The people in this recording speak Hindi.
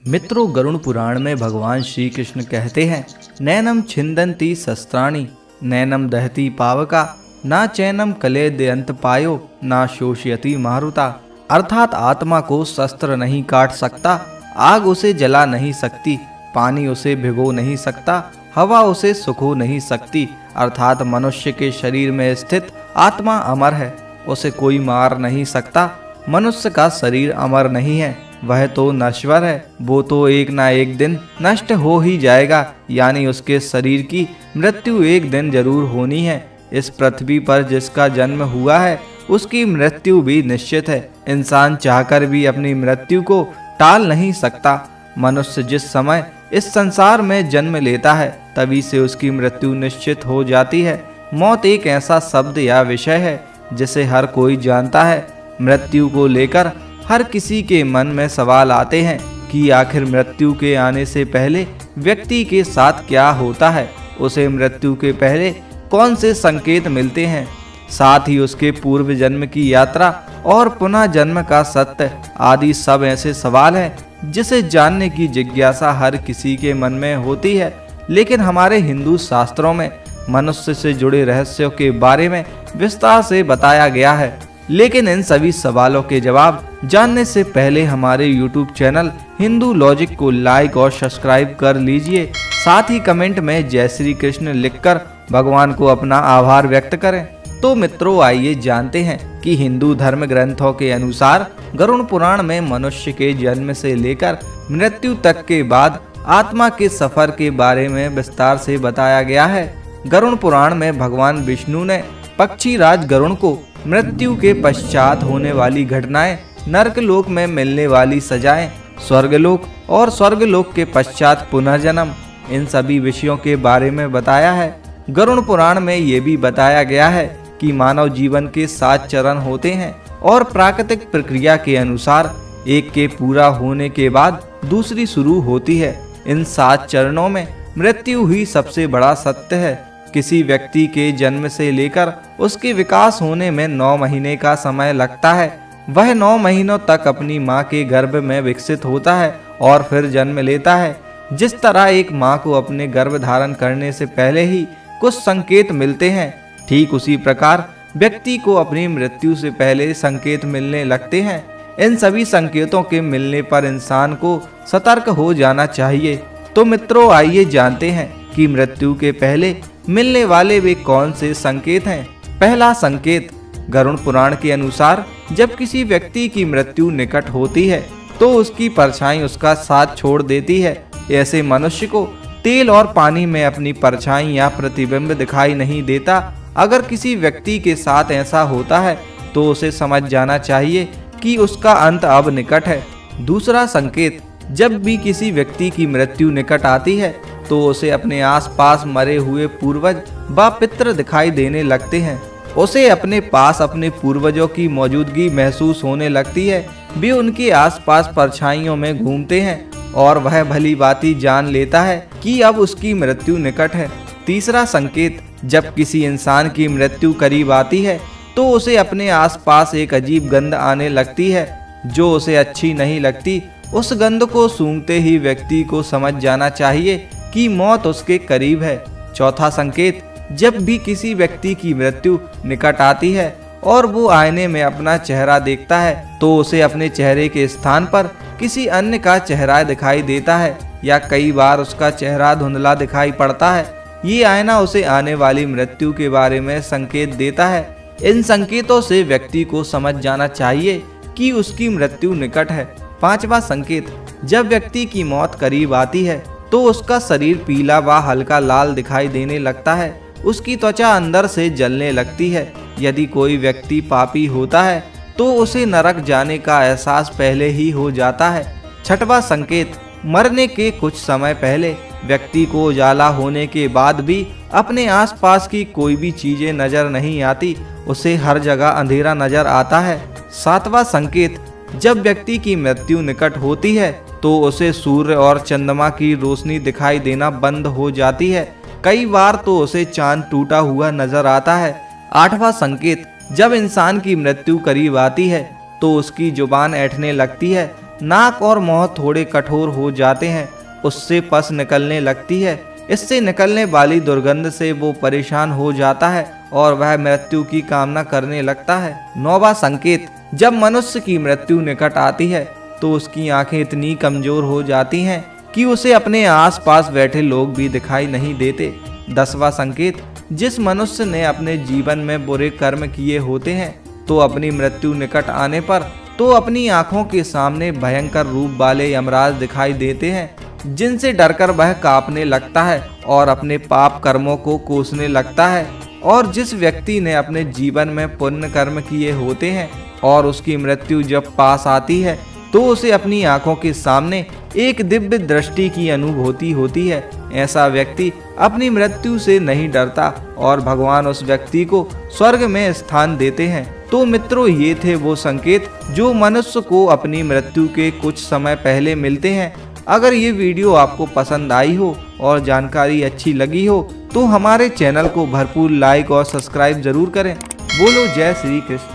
मित्रों, गरुड़ पुराण में भगवान श्री कृष्ण कहते हैं, नैनम छिंदन्ति शस्त्राणि नैनम दहति पावका ना चैनम कलेदयंत पायो ना शोषयति मारुता। अर्थात आत्मा को शस्त्र नहीं काट सकता, आग उसे जला नहीं सकती, पानी उसे भिगो नहीं सकता, हवा उसे सुखो नहीं सकती। अर्थात मनुष्य के शरीर में स्थित आत्मा अमर है, उसे कोई मार नहीं सकता। मनुष्य का शरीर अमर नहीं है, वह तो नश्वर है, वो तो एक ना एक दिन नष्ट हो ही जाएगा, यानी उसके शरीर की मृत्यु एक दिन जरूर होनी है। इस पृथ्वी पर जिसका जन्म हुआ है उसकी मृत्यु भी निश्चित है। इंसान चाहकर भी अपनी मृत्यु को टाल नहीं सकता। मनुष्य जिस समय इस संसार में जन्म लेता है तभी से उसकी मृत्यु निश्चित हो जाती है। मौत एक ऐसा शब्द या विषय है जिसे हर कोई जानता है। मृत्यु को लेकर हर किसी के मन में सवाल आते हैं कि आखिर मृत्यु के आने से पहले व्यक्ति के साथ क्या होता है, उसे मृत्यु के पहले कौन से संकेत मिलते हैं, साथ ही उसके पूर्व जन्म की यात्रा और पुनः जन्म का सत्य आदि सब ऐसे सवाल हैं जिसे जानने की जिज्ञासा हर किसी के मन में होती है। लेकिन हमारे हिंदू शास्त्रों में मनुष्य से जुड़े रहस्यों के बारे में विस्तार से बताया गया है। लेकिन इन सभी सवालों के जवाब जानने से पहले हमारे YouTube चैनल हिंदू लॉजिक को लाइक और सब्सक्राइब कर लीजिए। साथ ही कमेंट में जय श्री कृष्ण लिखकर भगवान को अपना आभार व्यक्त करें। तो मित्रों, आइए जानते हैं कि हिंदू धर्म ग्रंथों के अनुसार गरुड़ पुराण में मनुष्य के जन्म से लेकर मृत्यु तक के बाद आत्मा के सफर के बारे में विस्तार से बताया गया है। गरुड़ पुराण में भगवान विष्णु ने पक्षी राज गरुड़ को मृत्यु के पश्चात होने वाली घटनाएं, नरकलोक में मिलने वाली सजाएं, स्वर्गलोक और स्वर्गलोक के पश्चात पुनर्जन्म, इन सभी विषयों के बारे में बताया है। गरुड़ पुराण में ये भी बताया गया है कि मानव जीवन के 7 चरण होते हैं और प्राकृतिक प्रक्रिया के अनुसार एक के पूरा होने के बाद दूसरी शुरू होती है। इन 7 चरणों में मृत्यु ही सबसे बड़ा सत्य है। किसी व्यक्ति के जन्म से लेकर उसके विकास होने में 9 महीने का समय लगता है। वह 9 महीनों तक अपनी माँ के गर्भ में विकसित होता है और फिर जन्म लेता है। जिस तरह एक माँ को अपने गर्भ धारण करने से पहले ही कुछ संकेत मिलते हैं, ठीक उसी प्रकार व्यक्ति को अपनी मृत्यु से पहले संकेत मिलने लगते हैं। इन सभी संकेतों के मिलने पर इंसान को सतर्क हो जाना चाहिए। तो मित्रों, आइए जानते हैं कि मृत्यु के पहले मिलने वाले वे कौन से संकेत हैं। पहला संकेत, गरुड़ पुराण के अनुसार जब किसी व्यक्ति की मृत्यु निकट होती है तो उसकी परछाई उसका साथ छोड़ देती है। ऐसे मनुष्य को तेल और पानी में अपनी परछाई या प्रतिबिंब दिखाई नहीं देता। अगर किसी व्यक्ति के साथ ऐसा होता है तो उसे समझ जाना चाहिए कि उसका अंत अब निकट है। दूसरा संकेत, जब भी किसी व्यक्ति की मृत्यु निकट आती है तो उसे अपने आसपास मरे हुए पूर्वज व पितृ दिखाई देने लगते हैं। उसे अपने पास अपने पूर्वजों की मौजूदगी महसूस होने लगती है। वे उनके आसपास परछाइयों में घूमते हैं और वह भली भांति जान लेता है कि अब उसकी मृत्यु निकट है। तीसरा संकेत, जब किसी इंसान की मृत्यु करीब आती है तो उसे अपने आसपास एक अजीब गंध आने लगती है जो उसे अच्छी नहीं लगती। उस गंध को सूंघते ही व्यक्ति को समझ जाना चाहिए कि मौत उसके करीब है। चौथा संकेत, जब भी किसी व्यक्ति की मृत्यु निकट आती है और वो आईने में अपना चेहरा देखता है तो उसे अपने चेहरे के स्थान पर किसी अन्य का चेहरा दिखाई देता है या कई बार उसका चेहरा धुंधला दिखाई पड़ता है। ये आईना उसे आने वाली मृत्यु के बारे में संकेत देता है। इन संकेतों से व्यक्ति को समझ जाना चाहिए कि उसकी मृत्यु निकट है। पांचवा संकेत, जब व्यक्ति की मौत करीब आती है तो उसका शरीर पीला व हल्का लाल दिखाई देने लगता है। उसकी त्वचा अंदर से जलने लगती है। यदि कोई व्यक्ति पापी होता है तो उसे नरक जाने का एहसास पहले ही हो जाता है। छठवां संकेत, मरने के कुछ समय पहले व्यक्ति को उजाला होने के बाद भी अपने आसपास की कोई भी चीजें नजर नहीं आती, उसे हर जगह अंधेरा नजर आता है। सातवां संकेत, जब व्यक्ति की मृत्यु निकट होती है तो उसे सूर्य और चंद्रमा की रोशनी दिखाई देना बंद हो जाती है। कई बार तो उसे चांद टूटा हुआ नजर आता है। आठवां संकेत, जब इंसान की मृत्यु करीब आती है तो उसकी जुबान ऐंठने लगती है। नाक और मुंह थोड़े कठोर हो जाते हैं, उससे पस निकलने लगती है। इससे निकलने वाली दुर्गंध से वो परेशान हो जाता है और वह मृत्यु की कामना करने लगता है। 9वां संकेत, जब मनुष्य की मृत्यु निकट आती है तो उसकी आंखें इतनी कमजोर हो जाती हैं कि उसे अपने आसपास बैठे लोग भी दिखाई नहीं देते। 10वां संकेत, जिस मनुष्य ने अपने जीवन में बुरे कर्म किए होते हैं तो अपनी मृत्यु निकट आने पर तो अपनी आंखों के सामने भयंकर रूप वाले यमराज दिखाई देते हैं, जिनसे डरकर वह कांपने लगता है और अपने पाप कर्मों को कोसने लगता है। और जिस व्यक्ति ने अपने जीवन में पुण्य कर्म किए होते हैं और उसकी मृत्यु जब पास आती है तो उसे अपनी आंखों के सामने एक दिव्य दृष्टि की अनुभूति होती है। ऐसा व्यक्ति अपनी मृत्यु से नहीं डरता और भगवान उस व्यक्ति को स्वर्ग में स्थान देते हैं। तो मित्रों, ये थे वो संकेत जो मनुष्य को अपनी मृत्यु के कुछ समय पहले मिलते हैं। अगर ये वीडियो आपको पसंद आई हो और जानकारी अच्छी लगी हो तो हमारे चैनल को भरपूर लाइक और सब्सक्राइब जरूर करें। बोलो जय श्री कृष्ण।